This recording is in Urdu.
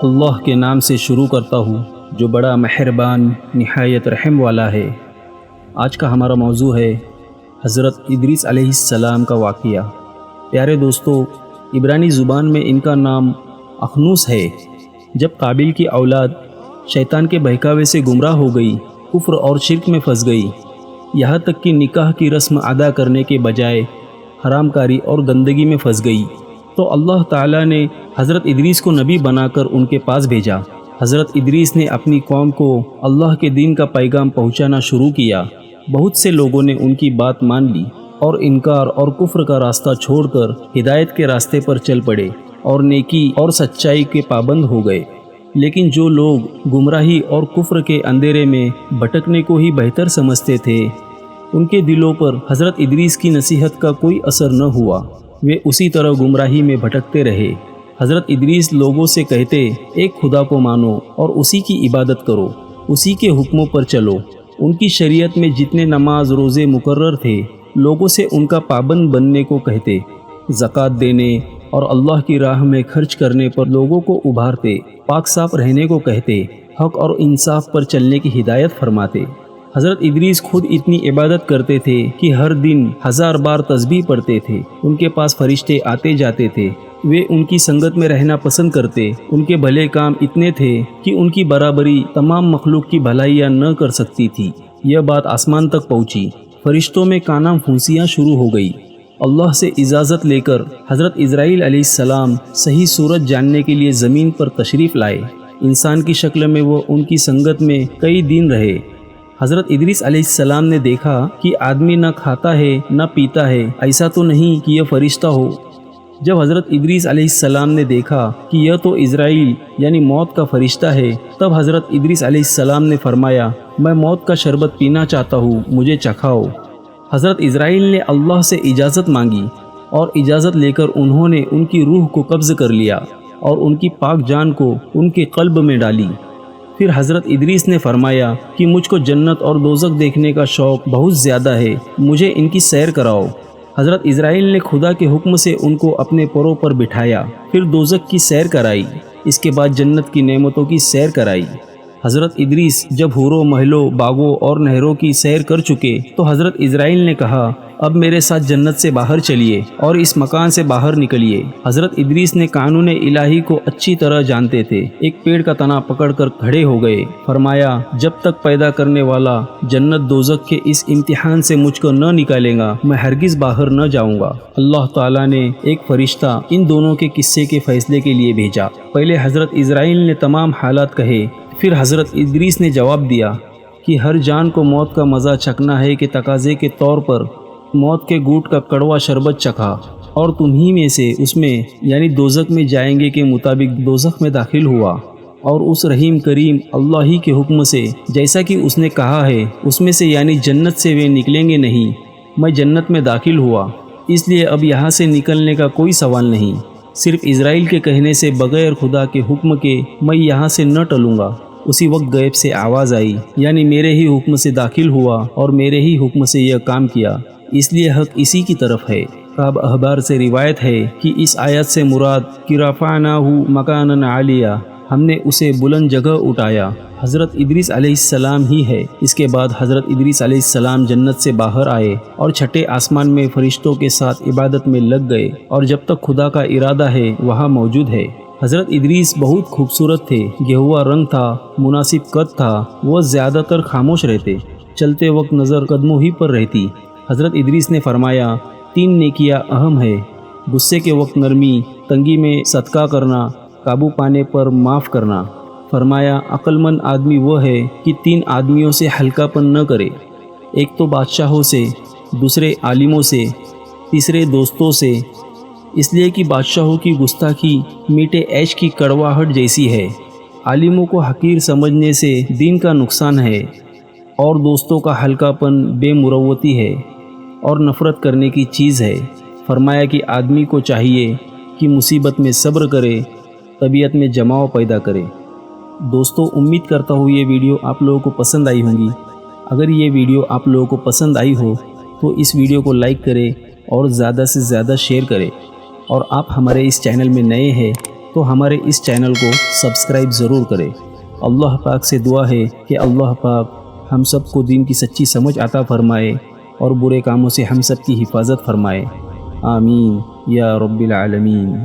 اللہ کے نام سے شروع کرتا ہوں جو بڑا مہربان نہایت رحم والا ہے۔ آج کا ہمارا موضوع ہے حضرت ادریس علیہ السلام کا واقعہ۔ پیارے دوستو، عبرانی زبان میں ان کا نام اخنوس ہے۔ جب قابل کی اولاد شیطان کے بہکاوے سے گمراہ ہو گئی، کفر اور شرک میں پھنس گئی، یہاں تک کہ نکاح کی رسم ادا کرنے کے بجائے حرام کاری اور گندگی میں پھنس گئی، تو اللہ تعالیٰ نے حضرت ادریس کو نبی بنا کر ان کے پاس بھیجا۔ حضرت ادریس نے اپنی قوم کو اللہ کے دین کا پیغام پہنچانا شروع کیا۔ بہت سے لوگوں نے ان کی بات مان لی اور انکار اور کفر کا راستہ چھوڑ کر ہدایت کے راستے پر چل پڑے اور نیکی اور سچائی کے پابند ہو گئے۔ لیکن جو لوگ گمراہی اور کفر کے اندھیرے میں بھٹکنے کو ہی بہتر سمجھتے تھے، ان کے دلوں پر حضرت ادریس کی نصیحت کا کوئی اثر نہ ہوا۔ وہ اسی طرح گمراہی میں بھٹکتے رہے۔ حضرت ادریس لوگوں سے کہتے، ایک خدا کو مانو اور اسی کی عبادت کرو، اسی کے حکموں پر چلو۔ ان کی شریعت میں جتنے نماز روزے مقرر تھے، لوگوں سے ان کا پابند بننے کو کہتے، زکوٰۃ دینے اور اللہ کی راہ میں خرچ کرنے پر لوگوں کو ابھارتے، پاک صاف رہنے کو کہتے، حق اور انصاف پر چلنے کی ہدایت فرماتے۔ حضرت ادریس خود اتنی عبادت کرتے تھے کہ ہر دن 1000 بار تسبیح پڑھتے تھے۔ ان کے پاس فرشتے آتے جاتے تھے، وہ ان کی سنگت میں رہنا پسند کرتے۔ ان کے بھلے کام اتنے تھے کہ ان کی برابری تمام مخلوق کی بھلائیاں نہ کر سکتی تھی۔ یہ بات آسمان تک پہنچی، فرشتوں میں کانا پھونسیاں شروع ہو گئی۔ اللہ سے اجازت لے کر حضرت اسرائیل علیہ السلام صحیح صورت جاننے کے لیے زمین پر تشریف لائے۔ انسان کی شکل میں وہ ان کی سنگت میں کئی دن رہے۔ حضرت ادریس علیہ السلام نے دیکھا کہ آدمی نہ کھاتا ہے نہ پیتا ہے، ایسا تو نہیں کہ یہ فرشتہ ہو۔ جب حضرت ادریس علیہ السلام نے دیکھا کہ یہ تو اسرائیل یعنی موت کا فرشتہ ہے، تب حضرت ادریس علیہ السلام نے فرمایا، میں موت کا شربت پینا چاہتا ہوں، مجھے چکھاؤ۔ حضرت اسرائیل نے اللہ سے اجازت مانگی اور اجازت لے کر انہوں نے ان کی روح کو قبض کر لیا اور ان کی پاک جان کو ان کے قلب میں ڈالی۔ پھر حضرت ادریس نے فرمایا کہ مجھ کو جنت اور دوزخ دیکھنے کا شوق بہت زیادہ ہے، مجھے ان کی سیر کراؤ۔ حضرت اسرائیل نے خدا کے حکم سے ان کو اپنے پروں پر بٹھایا، پھر دوزخ کی سیر کرائی، اس کے بعد جنت کی نعمتوں کی سیر کرائی۔ حضرت ادریس جب حوروں، محلوں، باغوں اور نہروں کی سیر کر چکے تو حضرت اسرائیل نے کہا، اب میرے ساتھ جنت سے باہر چلیے اور اس مکان سے باہر نکلیے۔ حضرت ادریس نے قانون الہی کو اچھی طرح جانتے تھے۔ ایک پیڑ کا تنا پکڑ کر کھڑے ہو گئے، فرمایا، جب تک پیدا کرنے والا جنت دوزخ کے اس امتحان سے مجھ کو نہ نکالے گا، میں ہرگز باہر نہ جاؤں گا۔ اللہ تعالیٰ نے ایک فرشتہ ان دونوں کے قصے کے فیصلے کے لیے بھیجا۔ پہلے حضرت اسرائیل نے تمام حالات کہے، پھر حضرت ادریس نے جواب دیا کہ ہر جان کو موت کا مزہ چکھنا ہے کہ تقاضے کے طور پر موت کے گھونٹ کا کڑوا شربت چکھا، اور تمہیں میں سے اس میں یعنی دوزخ میں جائیں گے کے مطابق دوزخ میں داخل ہوا، اور اس رحیم کریم اللہ ہی کے حکم سے جیسا کہ اس نے کہا ہے اس میں سے یعنی جنت سے وہ نکلیں گے نہیں۔ میں جنت میں داخل ہوا، اس لیے اب یہاں سے نکلنے کا کوئی سوال نہیں۔ صرف اسرائیل کے کہنے سے بغیر خدا کے حکم کے میں یہاں سے نہ ٹلوں گا۔ اسی وقت غیب سے آواز آئی، یعنی میرے ہی حکم سے داخل ہوا اور میرے ہی حکم سے یہ کام کیا، اس لیے حق اسی کی طرف ہے۔ کعب احبار سے روایت ہے کہ اس آیت سے مراد کہ رفعناہ مکانا علیہ، ہم نے اسے بلند جگہ اٹھایا، حضرت ادریس علیہ السلام ہی ہے۔ اس کے بعد حضرت ادریس علیہ السلام جنت سے باہر آئے اور چھٹے آسمان میں فرشتوں کے ساتھ عبادت میں لگ گئے، اور جب تک خدا کا ارادہ ہے وہاں موجود ہے۔ حضرت ادریس بہت خوبصورت تھے، گہوا رنگ تھا، مناسب قد تھا، وہ زیادہ تر خاموش رہتے، چلتے وقت نظر قدموں ہی پر رہتی۔ حضرت ادریس نے فرمایا، 3 نیکیاں اہم ہے، غصے کے وقت نرمی، تنگی میں صدقہ کرنا، قابو پانے پر معاف کرنا۔ فرمایا، عقل مند آدمی وہ ہے کہ 3 آدمیوں سے ہلکا پن نہ کرے، ایک تو بادشاہوں سے، دوسرے عالموں سے، تیسرے دوستوں سے، اس لیے کہ بادشاہوں کی گستاخی میٹھے عیش کی کڑواہٹ جیسی ہے، عالموں کو حقیر سمجھنے سے دین کا نقصان ہے، اور دوستوں کا ہلکا پن بے مروتی ہے اور نفرت کرنے کی چیز ہے۔ فرمایا کہ آدمی کو چاہیے کہ مصیبت میں صبر کرے، طبیعت میں جماؤ پیدا کرے۔ دوستو، امید کرتا ہوں یہ ویڈیو آپ لوگوں کو پسند آئی ہوں گی۔ اگر یہ ویڈیو آپ لوگوں کو پسند آئی ہو تو اس ویڈیو کو لائک کریں اور زیادہ سے زیادہ شیئر کریں، اور آپ ہمارے اس چینل میں نئے ہیں تو ہمارے اس چینل کو سبسکرائب ضرور کریں۔ اللہ پاک سے دعا ہے کہ اللہ پاک ہم سب کو دین کی سچی سمجھ عطا فرمائے اور برے کاموں سے ہم سب کی حفاظت فرمائے۔ آمین یا رب العالمین۔